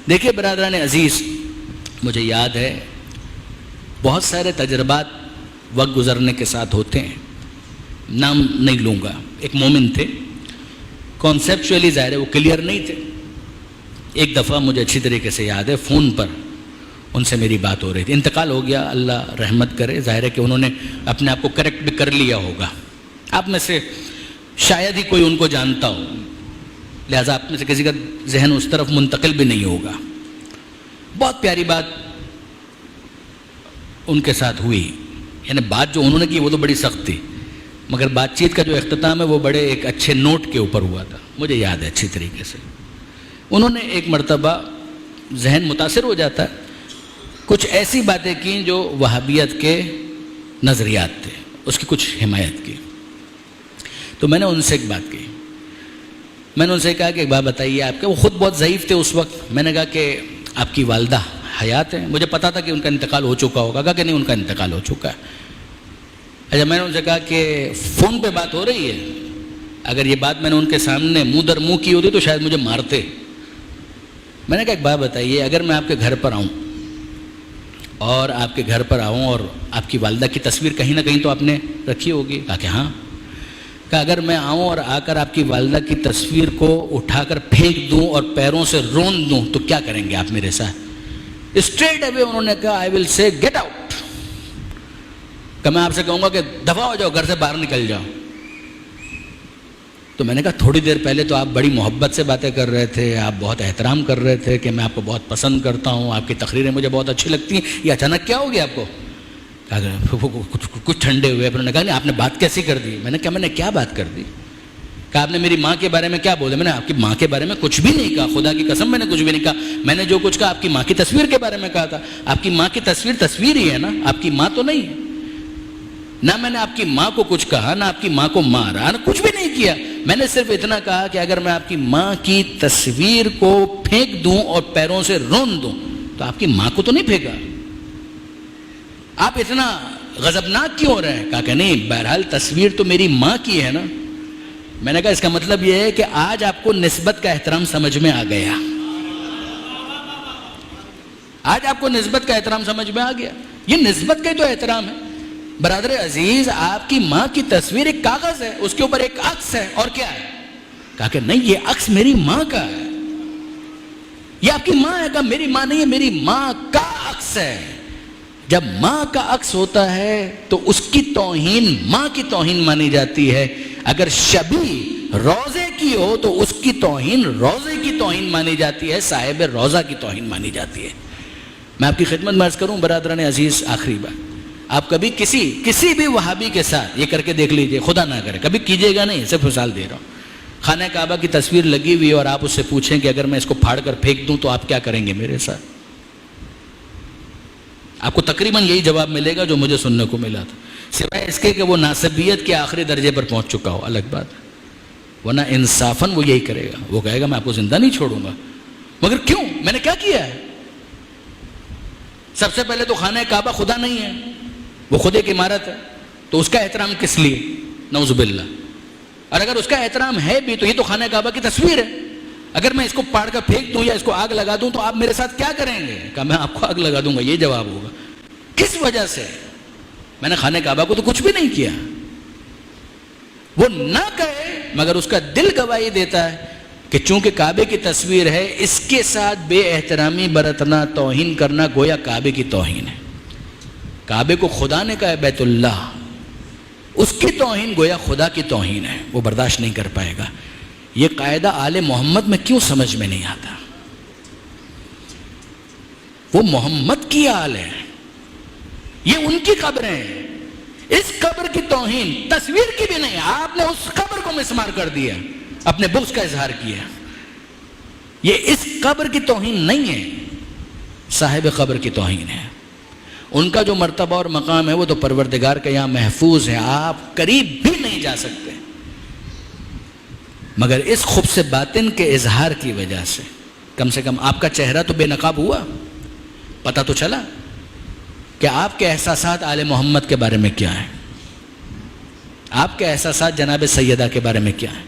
دیکھیے برادران عزیز، مجھے یاد ہے بہت سارے تجربات وقت گزرنے کے ساتھ ہوتے ہیں، نام نہیں لوں گا. ایک مومن تھے، کانسیپچولی ظاہر ہے وہ کلیئر نہیں تھے. ایک دفعہ مجھے اچھی طریقے سے یاد ہے، فون پر ان سے میری بات ہو رہی تھی. انتقال ہو گیا، اللہ رحمت کرے. ظاہر ہے کہ انہوں نے اپنے آپ کو کریکٹ بھی کر لیا ہوگا. آپ میں سے شاید ہی کوئی ان کو جانتا ہو، لہٰذا آپ میں سے کسی کا ذہن اس طرف منتقل بھی نہیں ہوگا. بہت پیاری بات ان کے ساتھ ہوئی، یعنی بات جو انہوں نے کی وہ تو بڑی سخت تھی، مگر بات چیت کا جو اختتام ہے وہ بڑے ایک اچھے نوٹ کے اوپر ہوا تھا. مجھے یاد ہے اچھی طریقے سے. انہوں نے ایک مرتبہ، ذہن متاثر ہو جاتا ہے، کچھ ایسی باتیں کی جو وہابیت کے نظریات تھے، اس کی کچھ حمایت کی. تو میں نے ان سے ایک بات کی، میں نے ان سے کہا کہ ایک بات بتائیے آپ کے، وہ خود بہت ضعیف تھے اس وقت. میں نے کہا کہ آپ کی والدہ حیات ہیں؟ مجھے پتا تھا کہ ان کا انتقال ہو چکا ہوگا. کہا کہ نہیں، ان کا انتقال ہو چکا ہے. اچھا، میں نے ان سے کہا کہ فون پہ بات ہو رہی ہے، اگر یہ بات میں نے ان کے سامنے منہ در منہ کی ہوتی تو شاید مجھے مارتے. میں نے کہا ایک بات بتائیے، اگر میں آپ کے گھر پر آؤں اور آپ کے گھر پر آؤں اور آپ کی والدہ کی تصویر کہیں نہ کہیں تو آپ نے رکھی ہوگی. کہا کہ ہاں. کہا اگر میں آؤں اور آ کر آپ کی والدہ کی تصویر کو اٹھا کر پھینک دوں اور پیروں سے رون دوں تو کیا کریں گے آپ میرے ساتھ؟ اسٹریٹ اوے انہوں نے کہا آئی ول سے گیٹ آؤٹ. کہ میں آپ سے کہوں گا کہ دفع ہو جاؤ، گھر سے باہر نکل جاؤ. تو میں نے کہا تھوڑی دیر پہلے تو آپ بڑی محبت سے باتیں کر رہے تھے، آپ بہت احترام کر رہے تھے کہ میں آپ کو بہت پسند کرتا ہوں، آپ کی تقریریں مجھے بہت اچھی لگتی ہیں، یہ اچانک کیا ہو گیا آپ کو؟ کچھ ٹھنڈے ہوئے. انہوں نے کہا نہیں، آپ نے بات کیسی کر دی؟ میں نے کہا میں نے کیا بات کر دی؟ کہا آپ نے میری ماں کے بارے میں کیا بولا؟ میں نے آپ کی ماں کے بارے میں کچھ بھی نہیں کہا، خدا کی قسم میں نے کچھ بھی نہیں کہا. میں نے جو کچھ کہا آپ کی ماں کی تصویر کے بارے میں کہا تھا. آپ کی ماں کی تصویر ہی ہے نا، آپ کی ماں تو نہیں ہے. نہ میں نے آپ کی ماں کو کچھ کہا، نہ آپ کی ماں کو مارا، نہ کچھ بھی نہیں کیا. میں نے صرف اتنا کہا کہ اگر میں آپ کی ماں کی تصویر کو پھینک دوں اور پیروں سے رون دوں تو آپ کی ماں کو تو نہیں پھینکا. آپ اتنا غضبناک کیوں ہو رہے ہیں؟ کہا کہ نہیں، بہرحال تصویر تو میری ماں کی ہے نا. میں نے کہا اس کا مطلب یہ ہے کہ آج آپ کو نسبت کا احترام سمجھ میں آ گیا. آج آپ کو نسبت کا احترام سمجھ میں آ گیا. یہ نسبت کا ہی تو احترام ہے. برادر عزیز، آپ کی ماں کی تصویر ایک کاغذ ہے، اس کے اوپر ایک عکس ہے، اور کیا ہے؟ کہا کہ نہیں، یہ عکس میری ماں کا ہے. یہ آپ کی ماں ہے؟ کہا میری ماں نہیں ہے، میری ماں کا عکس ہے. جب ماں کا عکس ہوتا ہے تو اس کی توہین ماں کی توہین مانی جاتی ہے. اگر شبیہ روزے کی ہو تو اس کی توہین روزے کی توہین مانی جاتی ہے، صاحب روزہ کی توہین مانی جاتی ہے. میں آپ کی خدمت میں عرض کروں برادران عزیز، آخری بات، آپ کبھی کسی بھی وہابی کے ساتھ یہ کر کے دیکھ لیجئے، خدا نہ کرے کبھی کیجئے گا نہیں، صرف مثال دے رہا ہوں. خانہ کعبہ کی تصویر لگی ہوئی ہے اور آپ اس سے پوچھیں کہ اگر میں اس کو پھاڑ کر پھینک دوں تو آپ کیا کریں گے میرے ساتھ؟ آپ کو تقریباً یہی جواب ملے گا جو مجھے سننے کو ملا تھا، سوائے اس کے کہ وہ ناسبیت کے آخری درجے پر پہنچ چکا ہو، الگ بات ہے. ورنہ انصافاً وہ یہی کرے گا، وہ کہے گا میں آپ کو زندہ نہیں چھوڑوں گا. مگر کیوں؟ میں نے کیا کیا ہے؟ سب سے پہلے تو خانہ کعبہ خدا نہیں ہے، وہ خود ایک عمارت ہے، تو اس کا احترام کس لیے؟ نعوذ باللہ. اور اگر اس کا احترام ہے بھی تو یہ تو خانہ کعبہ کی تصویر ہے. اگر میں اس کو پاڑ کر پھینک دوں یا اس کو آگ لگا دوں تو آپ میرے ساتھ کیا کریں گے؟ کہا میں آپ کو آگ لگا دوں گا. یہ جواب ہوگا. کس وجہ سے؟ میں نے خانہ کعبہ کو تو کچھ بھی نہیں کیا. وہ نہ کہے مگر اس کا دل گواہی دیتا ہے کہ چونکہ کعبے کی تصویر ہے، اس کے ساتھ بے احترامی برتنا، توہین کرنا گویا کعبے کی توہین ہے. کعبے کو خدا نے کہا ہے بیت اللہ، اس کی توہین گویا خدا کی توہین ہے، وہ برداشت نہیں کر پائے گا. یہ قاعدہ آل محمد میں کیوں سمجھ میں نہیں آتا؟ وہ محمد کی آل ہے، یہ ان کی قبریں ہیں. اس قبر کی توہین تصویر کی بھی نہیں، آپ نے اس قبر کو مسمار کر دیا، اپنے بغض کا اظہار کیا. یہ اس قبر کی توہین نہیں ہے، صاحب قبر کی توہین ہے. ان کا جو مرتبہ اور مقام ہے وہ تو پروردگار کے یہاں محفوظ ہے، آپ قریب بھی نہیں جا سکتے. مگر اس خبث باطن کے اظہار کی وجہ سے کم سے کم آپ کا چہرہ تو بے نقاب ہوا، پتہ تو چلا کہ آپ کے احساسات آل محمد کے بارے میں کیا ہیں، آپ کے احساسات جناب سیدہ کے بارے میں کیا ہیں.